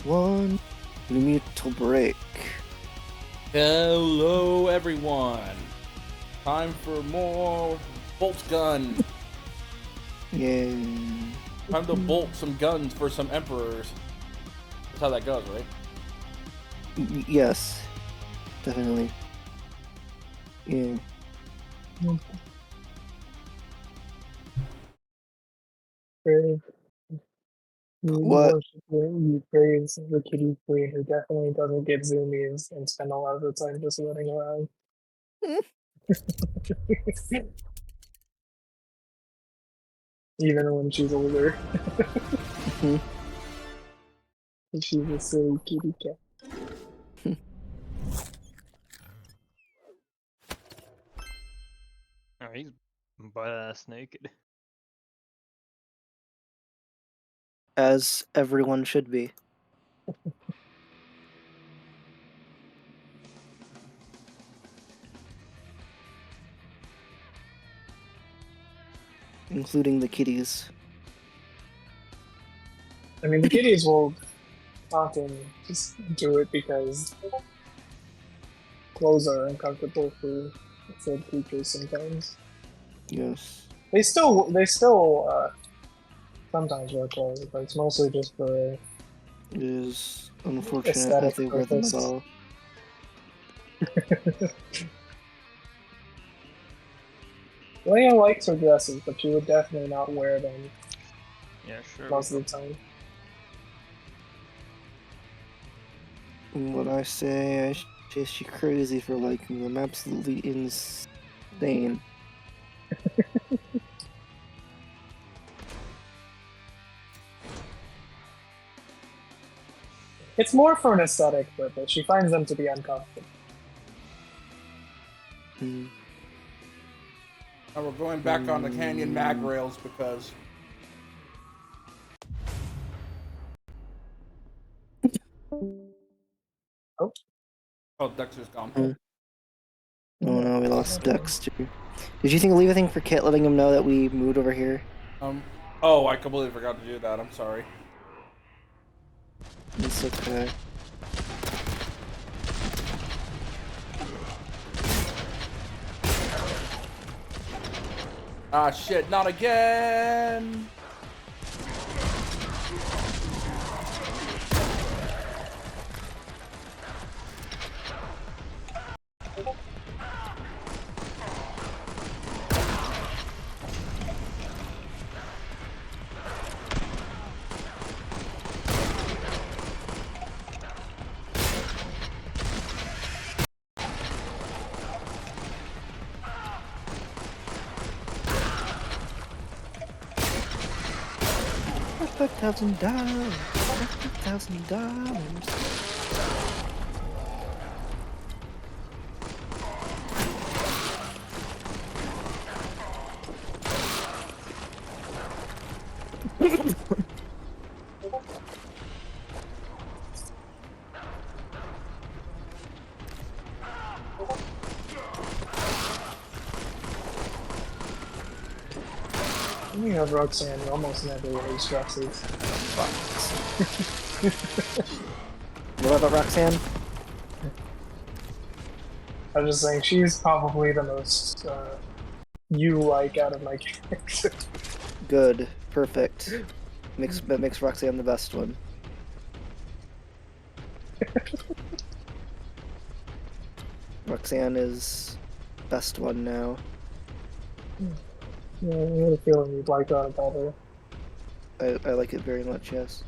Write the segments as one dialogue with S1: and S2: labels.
S1: 1. Mutual break.
S2: Hello, everyone. Time for more Boltgun.
S1: Yay.
S2: Time to bolt some guns for some emperors. That's how that goes, right?
S1: Yes. Definitely. Yeah.
S3: Brave. You
S1: What?
S3: worship you praise the kitty queen who definitely doesn't get zoomies and spend a lot of the time just running around. Even when she's older. She's a silly kitty cat.
S4: Oh, he's butt-ass naked.
S1: As everyone should be. Including the kitties.
S3: I mean, the kitties will often just do it because clothes are uncomfortable for creatures sometimes.
S1: Yes.
S3: They still sometimes wear clothes, but it's mostly just for
S1: It is unfortunate
S3: aesthetic
S1: that they wear them at
S3: purpose.
S1: all.
S3: Leia likes her dresses, but she would definitely not wear them
S4: Yeah, sure.
S3: most of the time.
S1: And what I say, she crazy for liking them. Absolutely insane.
S3: It's more for an aesthetic purpose. She finds them to be uncomfortable.
S1: Hmm.
S2: Now we're going back on the canyon mag rails because...
S3: Oh.
S2: Oh, Dexter's gone.
S1: Oh no, we lost Dexter. Did you leave a thing for Kit letting him know that we moved over here?
S2: Oh, I completely forgot to do that. I'm sorry.
S1: It's okay.
S2: Ah, shit, not again!
S1: $1,000. $1,000.
S3: When you have Roxanne, you almost never wear dresses.
S1: What about Roxanne?
S3: I'm just saying, she's probably the most you-like out of my characters.
S1: Good. Perfect. That makes Roxanne the best one. Roxanne is best one now.
S3: Yeah, I have a feeling you'd like that better.
S1: I like it very much, yes.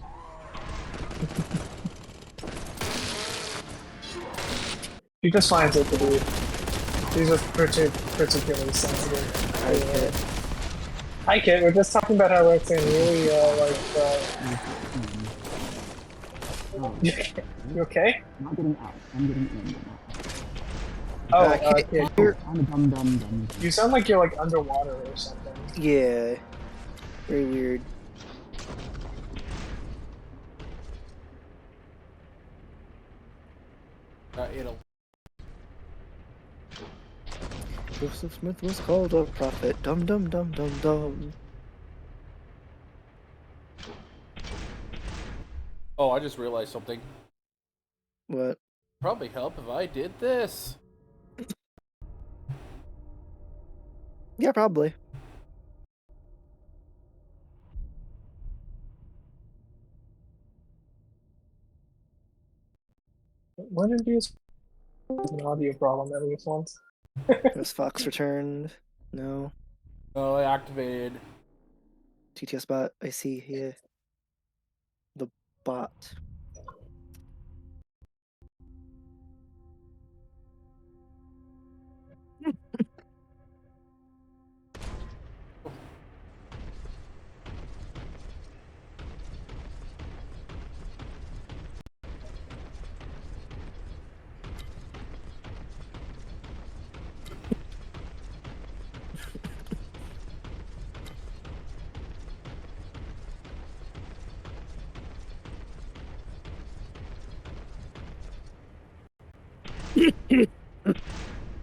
S3: She just finds it to be. She's just particularly sensitive.
S1: Hi, Kit.
S3: Hi, Kit. We're just talking about how Roxanne really You okay?
S5: I'm not getting out. I'm getting in.
S3: Oh,
S1: Kit,
S3: Kit.
S5: I'm a dumb.
S3: You sound like you're like underwater or something.
S1: yeah. Very weird.
S2: It'll...
S1: Joseph Smith was called a prophet. Dum dum dum dum dum.
S2: Oh, I just realized something.
S1: What?
S2: Probably help if I did this.
S1: Yeah, probably.
S3: When did you an audio problem at least once?
S1: Has Fox returned? No.
S2: Oh, I activated.
S1: TTS bot. I see here. The bot.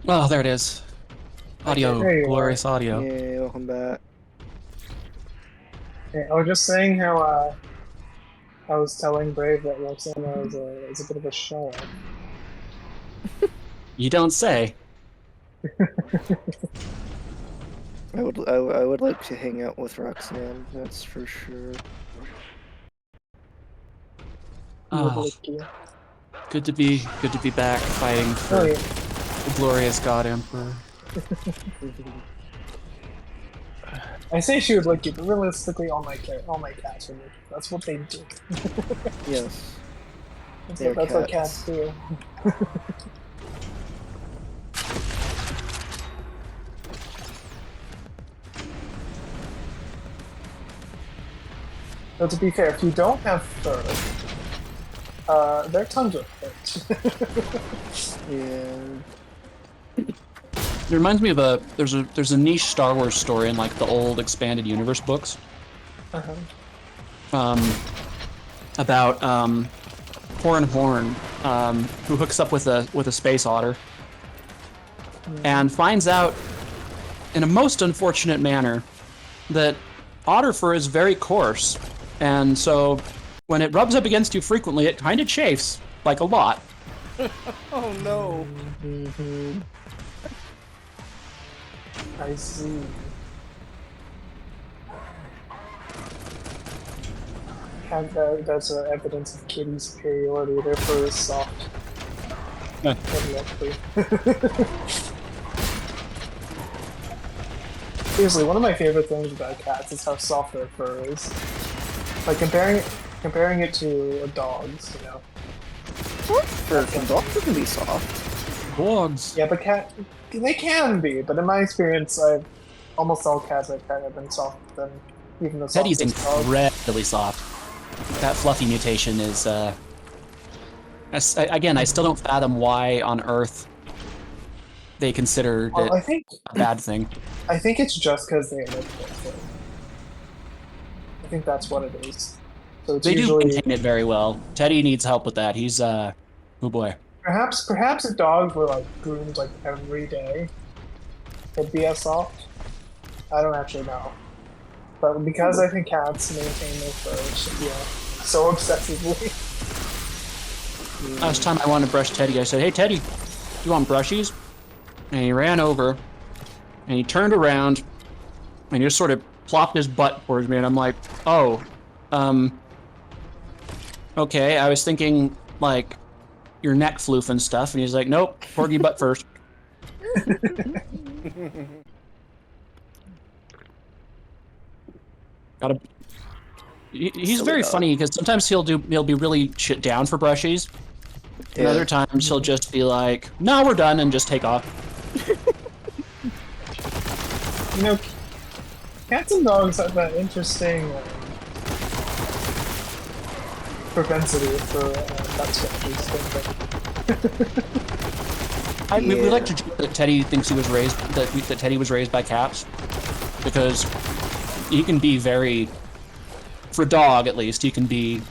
S6: Oh, there it is. Audio,
S3: There you
S6: glorious audio.
S1: Yeah, welcome back.
S3: Yeah, I was just saying how I was telling Brave that Roxana is a bit of a show.
S6: You don't say.
S1: I would like to hang out with Roxanne. That's for sure.
S6: Oh, good to be back fighting for
S3: Oh, yeah.
S6: the glorious God Emperor.
S3: I say she would lick you, but realistically, all my cats would lick you. That's what they do.
S1: Yes.
S3: That's what cats do. But to be fair, if you don't have fur, their tongues are hurt.
S1: Yeah.
S6: It reminds me of there's a niche Star Wars story in like the old expanded universe books. About Horn, who hooks up with a space otter and finds out in a most unfortunate manner that otter fur is very coarse, and so when it rubs up against you frequently, it kind of chafes, like a lot.
S2: Oh no.
S1: Mm-hmm.
S3: I see. That's evidence of kitty superiority. Their fur is soft.
S6: Yeah.
S3: Evidently. Seriously, one of my favorite things about cats is how soft their fur is. Like comparing it to a dog's, you know.
S1: Dogs can be soft.
S6: Dogs.
S3: Yeah, but they can be, but in my experience, almost all cats I've had have been soft than even the
S6: Teddy's
S3: softest dog.
S6: incredibly soft. That fluffy mutation is again, I still don't fathom why on Earth they consider
S3: Well,
S6: it a bad thing.
S3: I think it's just because they live with it. I think that's what it is. So it's
S6: They
S3: usually
S6: do contain it very well. Teddy needs help with that. He's oh boy.
S3: perhaps if dogs were like groomed like every day, it'd be as soft. I don't actually know, but because I think cats maintain their fur, yeah, so obsessively.
S6: Last time I wanted to brush Teddy, I said, "Hey Teddy, do you want brushies?" And he ran over, and he turned around, and he just sort of plopped his butt towards me, and I'm like, "Oh, okay." I was thinking like your neck floof and stuff, and he's like, "Nope, porgy butt first." Gotta. He's
S1: Silly
S6: very
S1: dog.
S6: funny because sometimes he'll be really shit down for brushies, and
S1: Yeah.
S6: other times he'll just be like, "No, we're done," and just take off.
S3: You know, cats and dogs have that interesting propensity for butt scratches.
S6: We like to joke that Teddy thinks he was raised that Teddy was raised by cats because he can be very, for a dog at least, he can be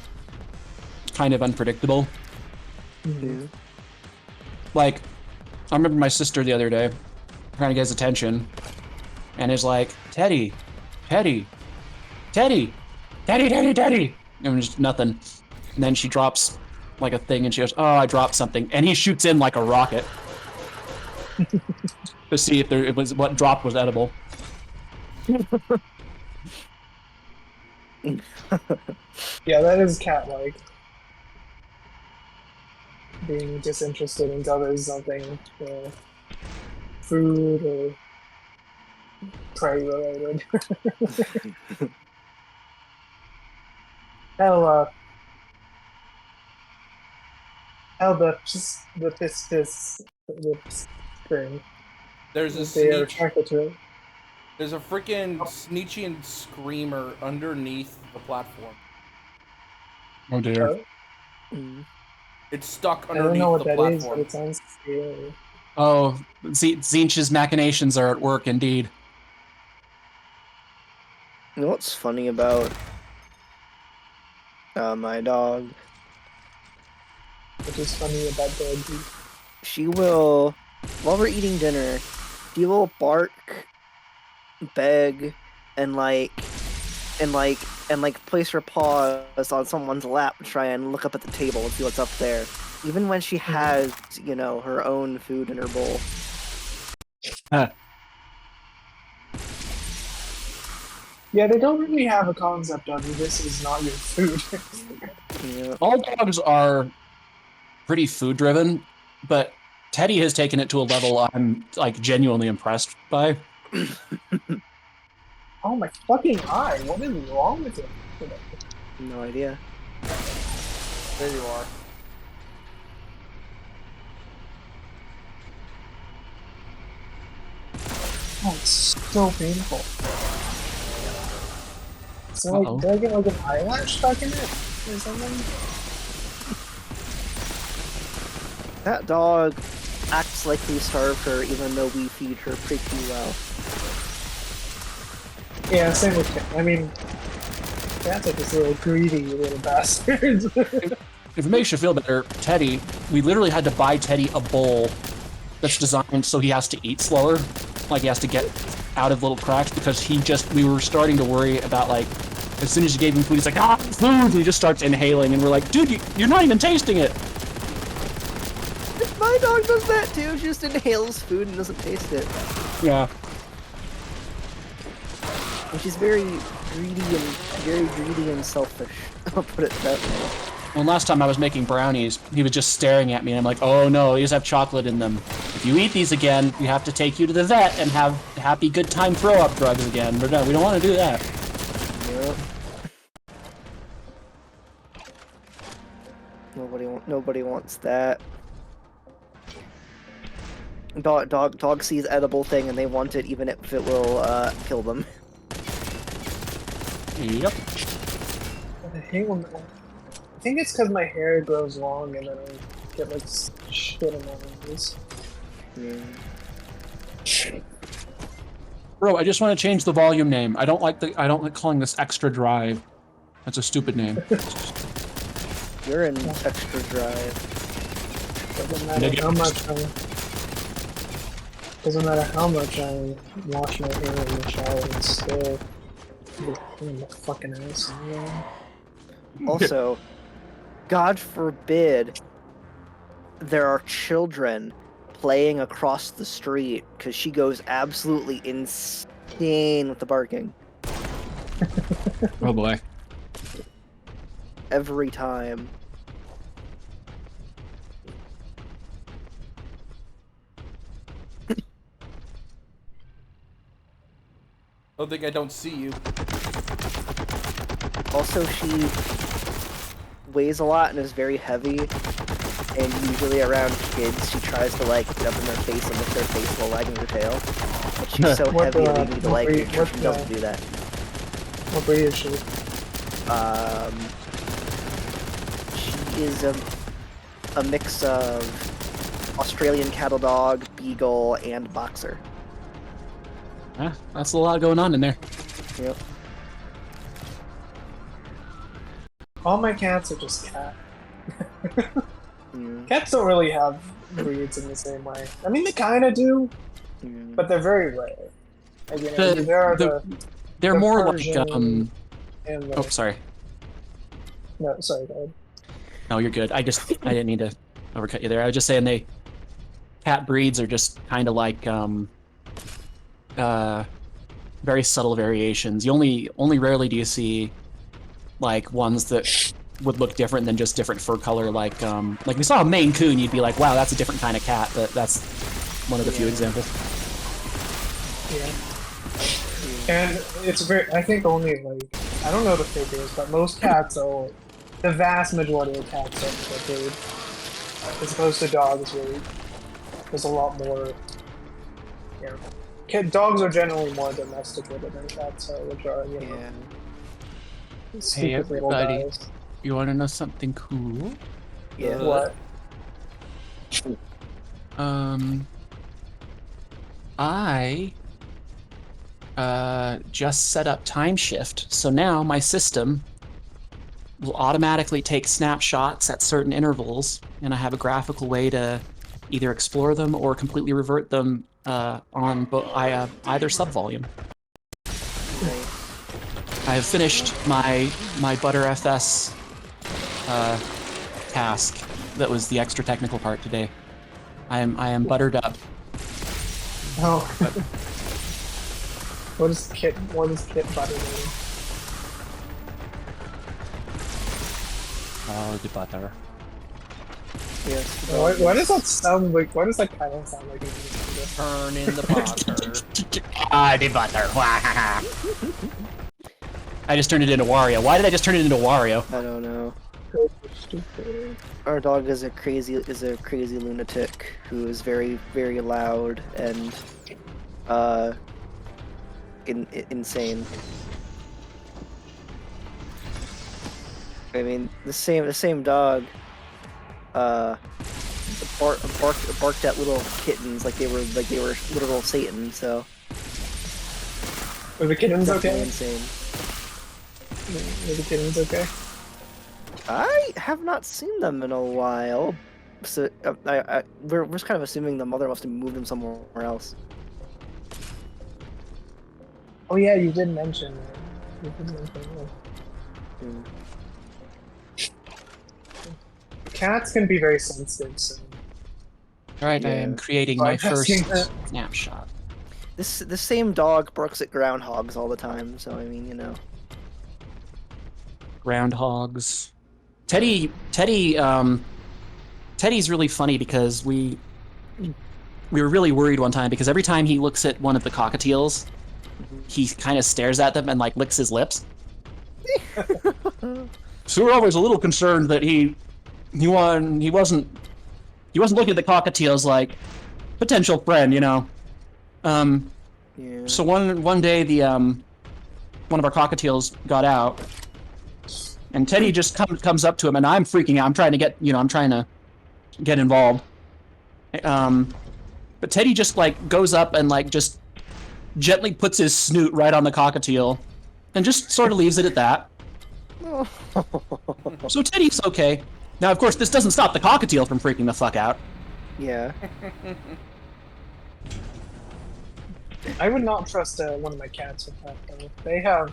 S6: kind of unpredictable.
S1: Yeah.
S6: Like, I remember my sister the other day trying to get his attention, and is like, Teddy, Teddy, Teddy, Teddy, Teddy, Teddy, and just nothing. And then she drops like a thing, and she goes, "Oh, I dropped something," and he shoots in like a rocket to see if it was what dropped was edible.
S3: Yeah, that is cat-like. Being disinterested until there's something food or prey related. Hell, the piss thing.
S2: There's a
S3: They are
S2: Sneech.
S3: attracted to it.
S2: There's a freaking Sneechian screamer underneath the platform.
S6: Oh dear.
S3: Oh,
S2: It's stuck
S3: I don't
S2: underneath
S3: know what
S2: the
S3: that is, but
S2: platform.
S3: it sounds scary.
S6: Oh, Zinch's machinations are at work indeed.
S1: You know what's funny about my dog?
S3: Which is funny about doggy.
S1: She will, while we're eating dinner, she will bark, beg, and place her paws on someone's lap to try and look up at the table and see what's up there. Even when she has, her own food in her bowl.
S3: Yeah, they don't really have a concept of this is not your food.
S1: Yeah.
S6: All dogs are pretty food driven, but Teddy has taken it to a level I'm like genuinely impressed by.
S3: Oh my fucking eye! What is wrong with it today?
S1: No idea.
S2: There you are.
S3: Oh, it's so painful. So like, did I get like an eyelash stuck in it or something?
S1: That dog acts like we starve her even though we feed her pretty well.
S3: Yeah, same with cat. I mean, cats are just little greedy little bastards.
S6: If it makes you feel better, Teddy, we literally had to buy Teddy a bowl that's designed so he has to eat slower. Like he has to get out of little cracks because we were starting to worry about like, as soon as you gave him food, he's like, food! And he just starts inhaling and we're like, dude, you're not even tasting it.
S1: My dog does that too, she just inhales food and doesn't taste it.
S6: Yeah.
S1: And she's very greedy and selfish. I'll put it that way.
S6: Well, last time I was making brownies, he was just staring at me, and I'm like, oh no, these have chocolate in them. If you eat these again, we have to take you to the vet and have happy good time throw-up drugs again. But no, we don't want to do that.
S1: Yep. Nobody wants that. Dog sees edible thing and they want it even if it will kill them.
S6: Yep.
S3: I hate when I think it's because my hair grows long and then I get like shit in my eyes.
S6: Bro, I just want to change the volume name. I don't like calling this extra drive. That's a stupid name.
S1: You're in extra drive.
S3: Doesn't matter how much I wash my hair in the shower and still in the fucking ass.
S1: Also, God forbid there are children playing across the street because she goes absolutely insane with the barking.
S6: Oh boy.
S1: Every time.
S2: Don't think I don't see you.
S1: Also, she weighs a lot and is very heavy, and usually around kids she tries to like get up in their face and lift their face while wagging her tail. But she's so heavy they need to like make sure she doesn't do that.
S3: What breed is she?
S1: She is a mix of Australian cattle dog, beagle, and boxer.
S6: Yeah, that's a lot going on in there.
S1: Yep.
S3: All my cats are just cat. Cats don't really have breeds in the same way. I mean, they kind of do, but they're very rare. Like, you know,
S6: they're more
S3: Persian
S6: like
S3: and the,
S6: oh, sorry.
S3: No, sorry, go ahead.
S6: No, you're good. I didn't mean to overcut you there. I was just saying cat breeds are just kind of like very subtle variations. You only rarely do you see like ones that would look different than just different fur color. Like we saw a Maine Coon, you'd be like, wow, that's a different kind of cat. But that's one of the few examples.
S3: Yeah. And it's very, I think only like, I don't know the figures, but most cats are, the vast majority of cats are breed. As opposed to dogs, where there's a lot more, you know. Dogs are generally more domesticated than cats are, which are, you know,
S1: Yeah.
S3: stupid little
S6: everybody.
S3: guys.
S6: You want to know something cool?
S1: Yeah.
S3: What?
S6: I just set up time shift, so now my system will automatically take snapshots at certain intervals, and I have a graphical way to either explore them or completely revert them on either subvolume.
S1: Right.
S6: I have finished my ButterFS task. That was the extra technical part today. I am buttered up.
S3: Oh. What is kit butter mean?
S6: Oh, the butter.
S1: Yes.
S3: Why does that sound like? Why does that kind of sound like?
S2: Turn in the butter.
S6: Ah, the butter. I just turned it into Wario. Why did I just turn it into Wario?
S1: I don't know. Our dog is a crazy lunatic who is very, very loud and insane. I mean, the same dog barked at little kittens like they were literal Satan. So
S3: Are the kittens
S1: definitely
S3: okay?
S1: insane.
S3: Are the kittens okay?
S1: I have not seen them in a while, so we're just kind of assuming the mother must have moved them somewhere else.
S3: Oh yeah, you did mention that. You did mention that.
S1: Hmm.
S3: Cats can be very sensitive, so
S6: Alright, I am
S1: Yeah.
S6: creating
S3: By
S6: my first
S3: testing that.
S6: snapshot.
S1: The same dog barks at groundhogs all the time, so I mean, you know.
S6: Groundhogs. Teddy's really funny because we were really worried one time because every time he looks at one of the cockatiels, he kind of stares at them and like licks his lips. So we're always a little concerned that he wasn't looking at the cockatiels like potential friend, you know.
S1: Yeah.
S6: So one day the one of our cockatiels got out, and Teddy just comes up to him, and I'm freaking out. I'm trying to get involved. But Teddy just like goes up and like just gently puts his snoot right on the cockatiel, and just sort of leaves it at that. So Teddy's okay. Now, of course, this doesn't stop the cockatiel from freaking the fuck out.
S1: Yeah.
S3: I would not trust one of my cats with that though. They have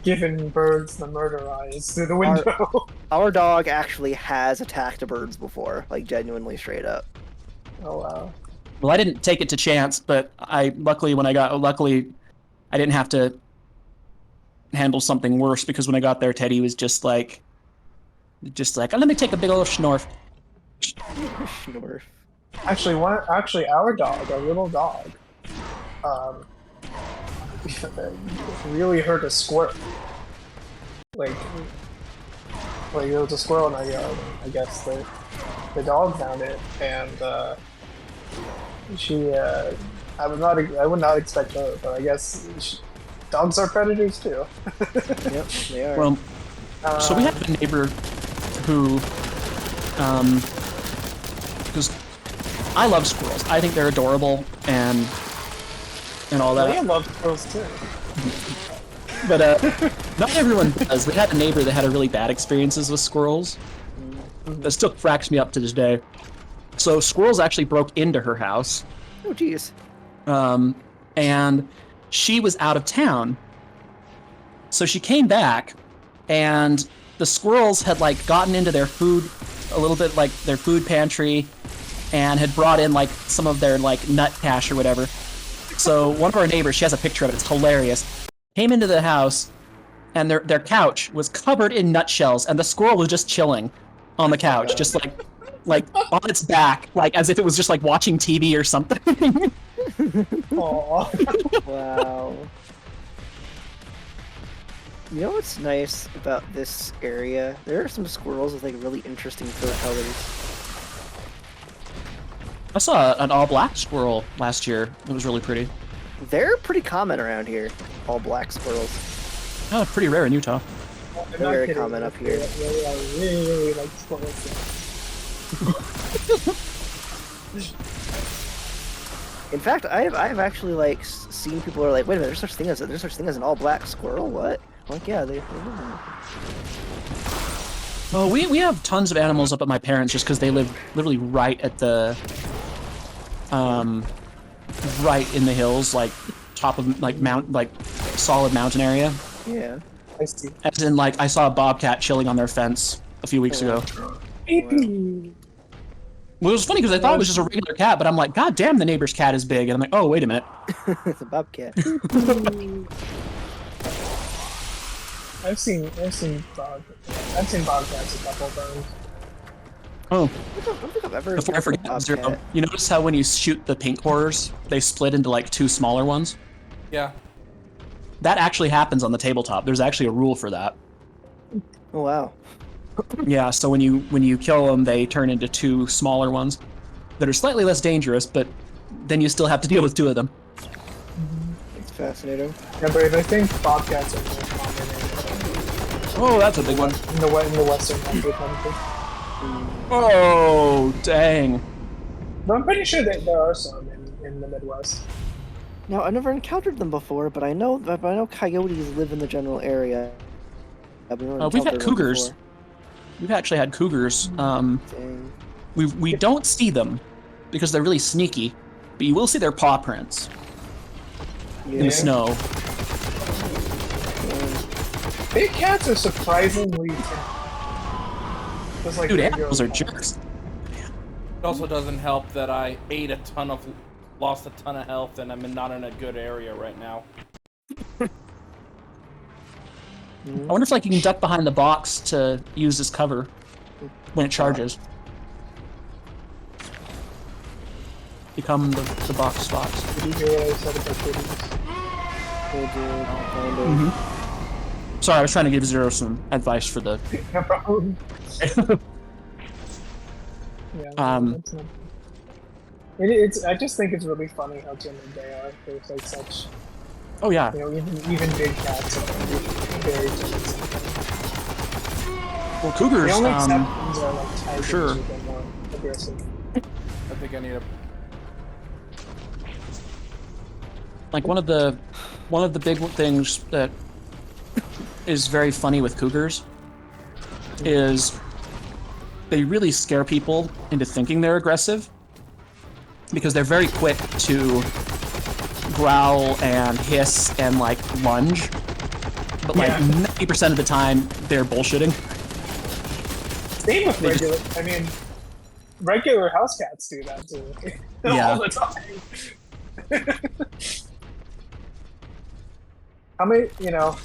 S3: given birds the murder eyes through the window.
S1: Our dog actually has attacked birds before, like genuinely straight up.
S3: Oh wow.
S6: Well, I didn't take it to chance, but luckily I didn't have to handle something worse because when I got there, Teddy was just like, oh, let me take a big old schnorf.
S1: Schnorf.
S3: Actually, our dog, our little dog, really hurt a squirrel. Like there was a squirrel in our yard. I guess the dog found it, and she. I would not expect her, but I guess dogs are predators too.
S1: Yep, they are.
S6: Well, so we have a neighbor who, because I love squirrels. I think they're adorable and all that.
S3: I love squirrels too.
S6: But not everyone does. We had a neighbor that had a really bad experiences with squirrels. That still cracks me up to this day. So squirrels actually broke into her house.
S1: Oh, jeez.
S6: And she was out of town. So she came back, and the squirrels had like gotten into their food a little bit, like their food pantry, and had brought in like some of their like nut cache or whatever. So one of our neighbors, she has a picture of it, it's hilarious, came into the house and their couch was covered in nutshells and the squirrel was just chilling on the couch, just like on its back, like as if it was just like watching TV or something.
S3: Aww.
S1: Wow. You know what's nice about this area? There are some squirrels with like really interesting fur colors.
S6: I saw an all-black squirrel last year. It was really pretty.
S1: They're pretty common around here, all black squirrels.
S6: Oh, it's pretty rare in Utah.
S3: I'm
S1: They're very
S3: kidding.
S1: common up here.
S3: I really like squirrels.
S1: In fact, I've actually like seen people who are like, wait a minute, there's such thing as an all black squirrel? What? I'm like, yeah, they live in there.
S6: Oh, we have tons of animals up at my parents' just because they live literally right at the, right in the hills, like top of like solid mountain area.
S1: Yeah.
S3: I see.
S6: As in, like, I saw a bobcat chilling on their fence a few weeks ago. Well, it was funny because I thought it was just a regular cat, but I'm like, God damn, the neighbor's cat is big, and I'm like, oh, wait a minute.
S1: It's a bobcat.
S3: I've seen bobcats a couple times.
S6: Oh,
S1: I don't think I've ever
S6: before I forget,
S1: encountered a
S6: Zero,
S1: bobcat.
S6: you notice how when you shoot the pink horrors, they split into like two smaller ones?
S2: Yeah.
S6: That actually happens on the tabletop. There's actually a rule for that.
S1: Oh wow.
S6: Yeah, so when you kill them, they turn into two smaller ones that are slightly less dangerous, but then you still have to deal with two of them.
S1: It's fascinating.
S3: Yeah, but I think bobcats are more common
S6: Oh, that's a big one.
S3: in the western country.
S6: Oh, dang.
S3: But I'm pretty sure that there are some in the Midwest.
S1: Now, I've never encountered them before, but I know coyotes live in the general area. I've never
S6: We've had
S1: encountered them
S6: cougars.
S1: before.
S6: We've actually had cougars.
S1: Dang.
S6: We don't see them because they're really sneaky, but you will see their paw prints in
S1: Yeah.
S6: the snow.
S3: Big cats are surprisingly just like
S6: Dude,
S3: regular
S6: animals are
S3: cats.
S6: jerks.
S2: It also doesn't help that I lost a ton of health, and I'm not in a good area right now.
S6: I wonder if like you can duck behind the box to use as cover when it charges. Become the box fox.
S3: Did you hear what I said about kitties?
S1: They did, kind of.
S6: Mm-hmm. Sorry, I was trying to give Zero some advice for the.
S3: No problem. Yeah, that's not... It's. I just think it's really funny how timid they are. There's like such,
S6: Oh yeah.
S3: you know, even big cats are very timid sometimes.
S6: Well, cougars.
S3: The only exceptions are like tigers
S6: sure.
S3: who get more aggressive.
S2: I think I need a...
S6: Like one of the big things that is very funny with cougars is they really scare people into thinking they're aggressive because they're very quick to growl and hiss and like lunge, but like 90% of the time they're bullshitting.
S3: Same with regular. I mean, regular house cats do that too.
S6: Yeah.
S3: All the time. How many? You know,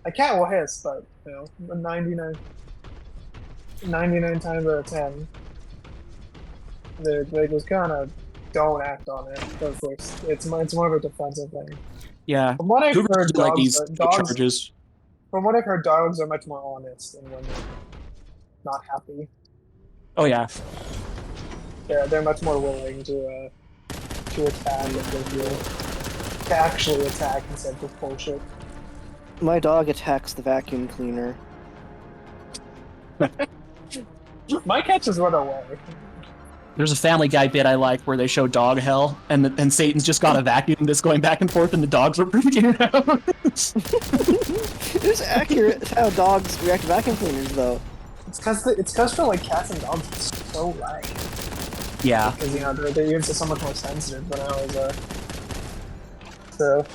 S3: a cat will hiss, but you know, 99 times out of 10, they just kind of don't act on it. Of course, it's more of a defensive thing.
S6: Yeah.
S3: From what I've
S6: Cougars
S3: heard,
S6: do like
S3: dogs,
S6: these charges.
S3: from what I've heard, dogs are much more honest and when they're not happy.
S6: Oh yeah.
S3: They're much more willing to attack if they feel to actually attack instead of just bullshit.
S1: My dog attacks the vacuum cleaner.
S3: My cat just run away.
S6: There's a Family Guy bit I like where they show dog hell, and Satan's just got a vacuum that's going back and forth, and the dogs are freaking out.
S1: It's accurate how dogs react to vacuum cleaners, though.
S3: It's cause for like cats and dogs it's so loud.
S6: Yeah.
S3: Because you know their ears are so much more sensitive than ours are. So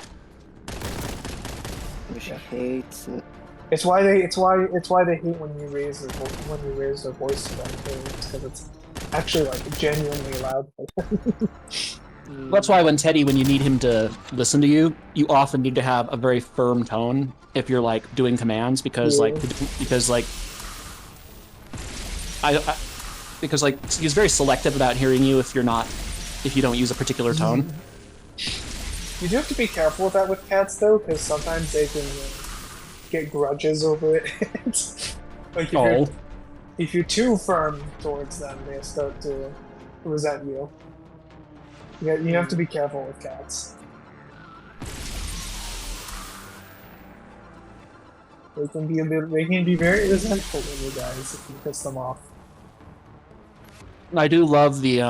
S1: She hates it.
S3: It's why they hate when you raise their voice to them too. It's because it's actually like genuinely loud for them.
S6: That's why when you need him to listen to you, you often need to have a very firm tone if you're like doing commands because
S3: Yeah.
S6: because he's very selective about hearing you if you don't use a particular tone.
S3: You do have to be careful with that with cats though, because sometimes they can get grudges over it. Like if you're too firm towards them, they start to resent you. Yeah, you have to be careful with cats. They can be very resentful of you guys if you piss them off.
S6: I do love their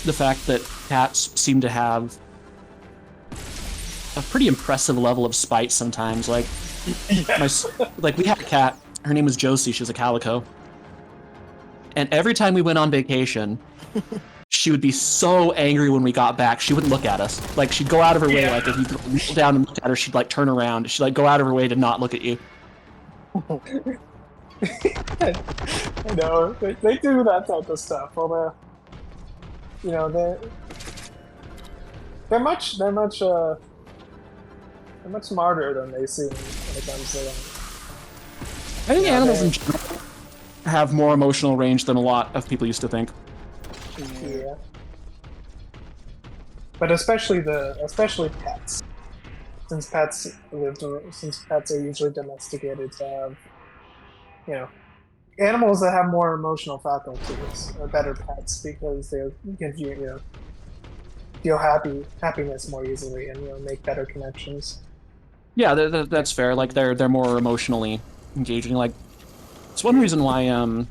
S6: the fact that cats seem to have a pretty impressive level of spite sometimes. Like, we had a cat. Her name was Josie. She was a calico. And every time we went on vacation, she would be so angry when we got back. She wouldn't look at us. Like, she'd go out of her way. Like, if you kneel down and look at her, she'd like turn around. She'd like go out of her way to not look at you.
S3: I know they do that type of stuff. Although, you know, they're much smarter than they seem when it comes to them.
S6: I think animals in general have more emotional range than a lot of people used to think.
S3: Yeah. But especially pets. Since pets are usually domesticated to have, you know, animals that have more emotional faculties are better pets because they can feel happiness more easily and make better connections.
S6: Yeah, that's fair. Like they're more emotionally engaging. Like it's one reason why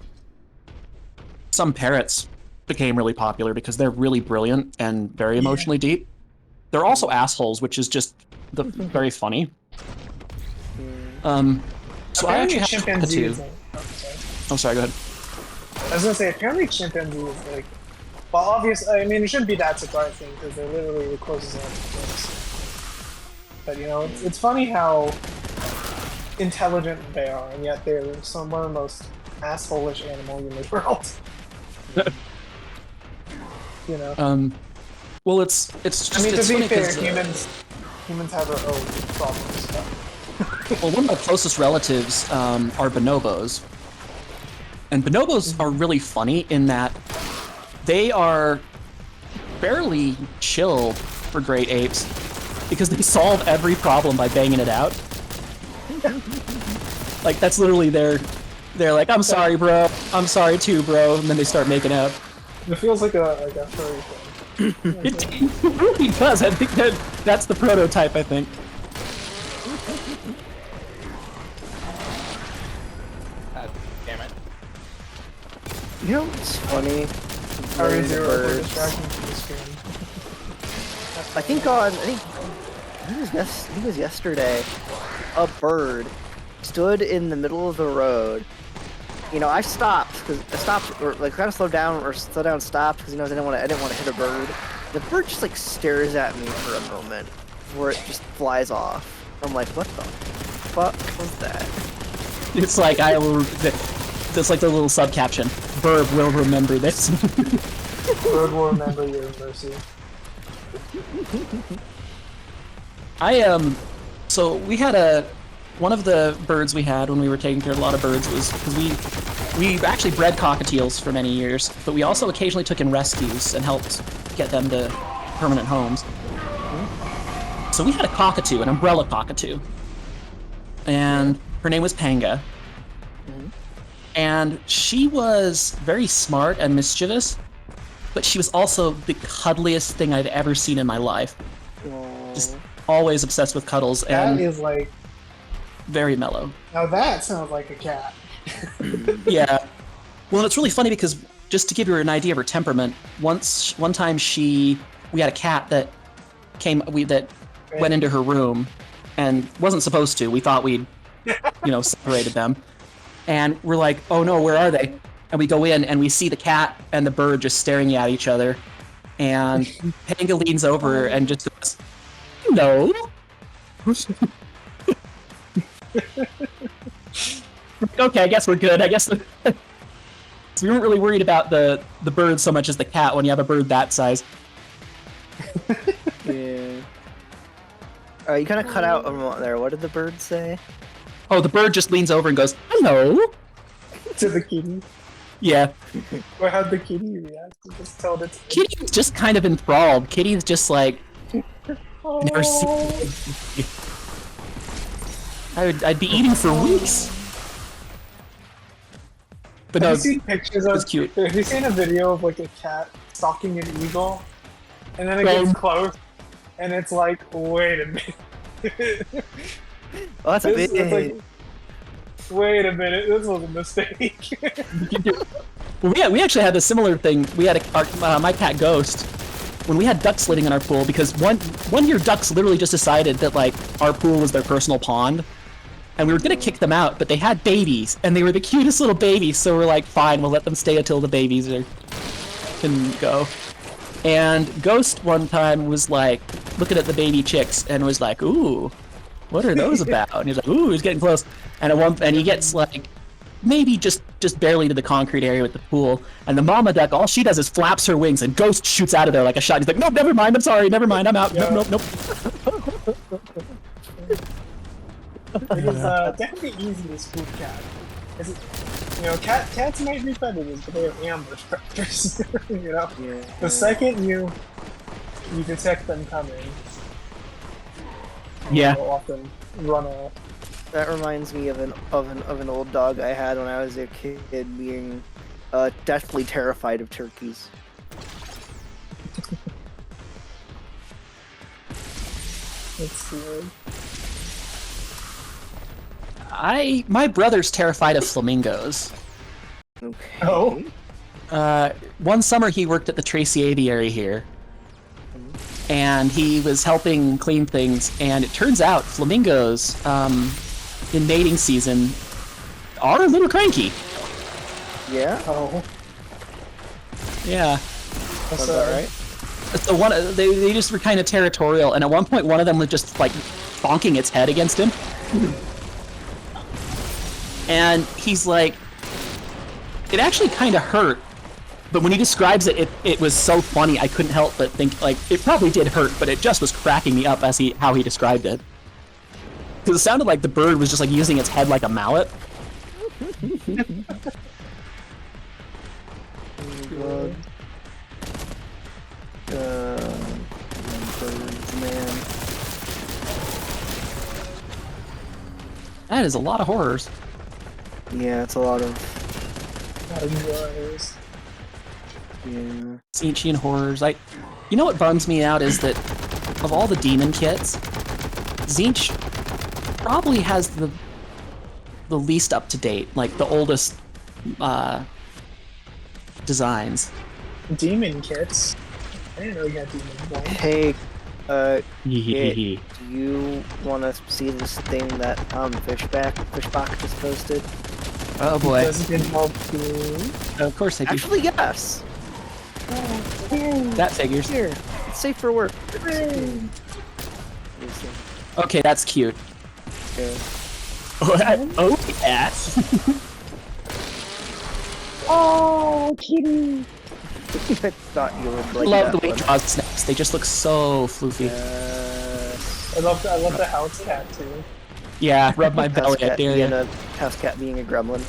S6: some parrots became really popular because they're really brilliant and very emotionally deep. They're also assholes, which is just very funny. So I actually have
S3: chimpanzees.
S6: I'm sorry, go ahead.
S3: I was gonna say apparently chimpanzees well, obviously, I mean it shouldn't be that surprising because they're literally the closest animals to us. But you know, it's funny how intelligent they are, and yet they're one of the most asshole-ish animals in the world. You know.
S6: Well, it's just.
S3: I mean, to be fair,
S6: humans
S3: have their own problems.
S6: Well, one of my closest relatives are bonobos, and bonobos are really funny in that they are fairly chill for great apes because they solve every problem by banging it out. Like that's literally they're like, I'm sorry, bro. I'm sorry too, bro. And then they start making out.
S3: It feels like a furry thing.
S6: It really does. I think that's the prototype. I think.
S2: Damn it.
S1: You know what's funny? I think it was yesterday, a bird stood in the middle of the road. You know, I stopped kind of slowed down and stopped because I didn't want to hit a bird. The bird just like stares at me for a moment before it just flies off. I'm like, what the fuck was that?
S6: It's like it's like the little sub caption. Bird will remember this.
S3: Bird will remember your mercy.
S6: So we had one of the birds we had when we were taking care of a lot of birds was because we actually bred cockatiels for many years, but we also occasionally took in rescues and helped get them to permanent homes. So we had a cockatoo, an umbrella cockatoo, and her name was Panga. And she was very smart and mischievous, but she was also the cuddliest thing I've ever seen in my life. Just always obsessed with cuddles.
S3: That is like
S6: very mellow.
S3: Now that sounds like a cat.
S6: Yeah. Well, it's really funny because just to give you an idea of her temperament, one time we had a cat that went into her room and wasn't supposed to. We thought we'd, separated them. And we're like, oh no, where are they? And we go in and we see the cat and the bird just staring at each other. And Panga leans over and just goes, hello. Okay, I guess we're good. I guess so we weren't really worried about the bird so much as the cat when you have a bird that size.
S1: Yeah. You kind of cut out a moment there. What did the bird say?
S6: Oh, the bird just leans over and goes, hello.
S3: To the kitty.
S6: Yeah.
S3: Or how'd the kitty react? You just told it.
S6: Kitty's just kind of enthralled. Kitty's just like,
S3: Oh.
S6: never seen. I'd be eating for weeks. But no,
S3: Have you seen pictures
S6: it
S3: of?
S6: was cute.
S3: Have you seen a video of like a cat stalking an eagle, and then it gets close, and it's like, wait a minute.
S1: Oh, that's a
S3: This
S1: bit.
S3: is like, wait a minute, this was a mistake.
S6: Well, we actually had a similar thing. We had my cat Ghost when we had duck slitting in our pool because one year ducks literally just decided that like our pool was their personal pond, and we were gonna kick them out, but they had babies and they were the cutest little babies, so we're like, fine, we'll let them stay until the babies can go. And Ghost one time was like looking at the baby chicks and was like, ooh, what are those about? And he's like, ooh, he's getting close. And he gets like maybe just barely to the concrete area with the pool. And the mama duck, all she does is flaps her wings and Ghost shoots out of there like a shot. He's like, nope, never mind, I'm sorry, never mind, I'm out.
S3: Yeah.
S6: Nope.
S3: It is definitely easy to spook cat. You know, cats might be predators, but they are ambush predators. You know,
S1: Yeah.
S3: the second you detect them coming,
S6: Yeah.
S3: they'll often run off.
S1: That reminds me of an old dog I had when I was a kid, being deathly terrified of turkeys.
S3: It's weird.
S6: My brother's terrified of flamingos.
S1: Okay.
S3: Oh,
S6: One summer he worked at the Tracy Aviary here, and he was helping clean things, and it turns out flamingos, in mating season, are a little cranky.
S1: Yeah.
S3: oh,
S6: Yeah.
S3: that's
S1: Sounds alright.
S6: So they just were kind of territorial, and at one point one of them was just like bonking its head against him. And he's like, it actually kind of hurt, but when he describes it, it was so funny I couldn't help but think like it probably did hurt, but it just was cracking me up as how he described it. Because it sounded like the bird was just like using its head like a mallet.
S1: Birds, man.
S6: That is a lot of horrors.
S1: Yeah, it's a lot of.
S3: not enjoys.
S1: Yeah.
S6: Ancient horrors. You know what bums me out is that of all the demon kits, Zinch probably has the least up to date, like the oldest designs.
S3: Demon kits. I didn't know you had demon ones.
S1: Hey, do
S6: Yeah.
S1: you want to see this thing that Fishbach just posted?
S6: Oh boy.
S3: Does it involve food?
S6: Of course I do.
S1: Actually, yes.
S6: That figures.
S1: Here, it's safe for work.
S6: Okay, that's cute.
S1: Yeah.
S6: Oh, yeah.
S3: Oh, kitty!
S1: I thought you would like
S6: Love
S1: that
S6: the way
S1: one.
S6: it draws snaps. They just look so floofy.
S1: Yes.
S3: I love the house cat too.
S6: Yeah, rub my
S1: House
S6: belly, I
S1: cat
S6: dare
S1: being
S6: ya.
S1: a house cat being a gremlin.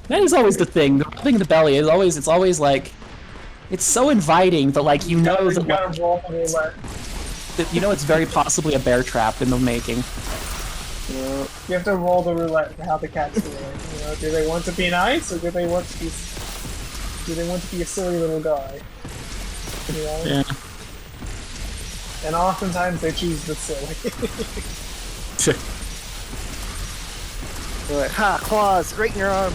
S6: That is always the thing. The rubbing the belly is always, it's always like, it's so inviting, but like you know
S3: You
S6: that,
S3: gotta roll the roulette.
S6: you know it's very possibly a bear trap in the making.
S1: Yeah.
S3: You have to roll the roulette for how the cat's feeling. You know, do they want to be nice or do they want to be a silly little guy? You know?
S6: Yeah.
S3: And oftentimes they choose the silly.
S1: You're like, ha, claws, right in your arm.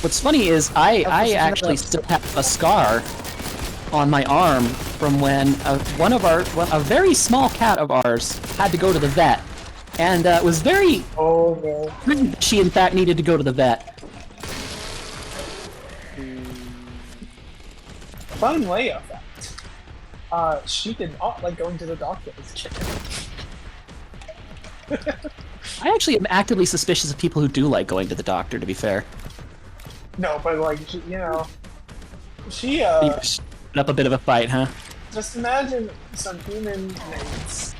S6: What's funny is I actually still have a scar on my arm from when a very small cat of ours had to go to the vet, and it was very
S3: Oh no.
S6: she in fact needed to go to the vet.
S3: Fun Leia fact. She did not like going to the doctor as a kid.
S6: I actually am actively suspicious of people who do like going to the doctor, to be fair.
S3: No, but like, you know, she,
S6: You put up a bit of a fight, huh?
S3: just imagine some human mates.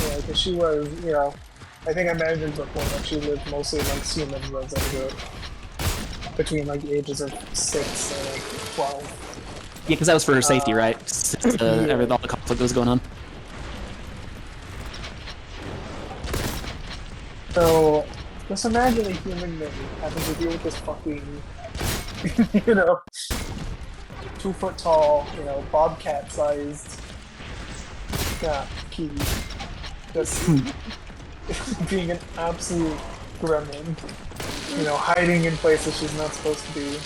S3: Yeah, because she was, you know, I think I mentioned before that she lived mostly amongst humans as a group. Between like the ages of 6 and like 12.
S6: Yeah, because that was for her safety, right? Since, all the conflict that was going on.
S3: So, just imagine a human mate having to deal with this fucking, you know, 2 foot tall, you know, bobcat sized, kitty. Just being an absolute gremlin. You know, hiding in places she's not supposed to be.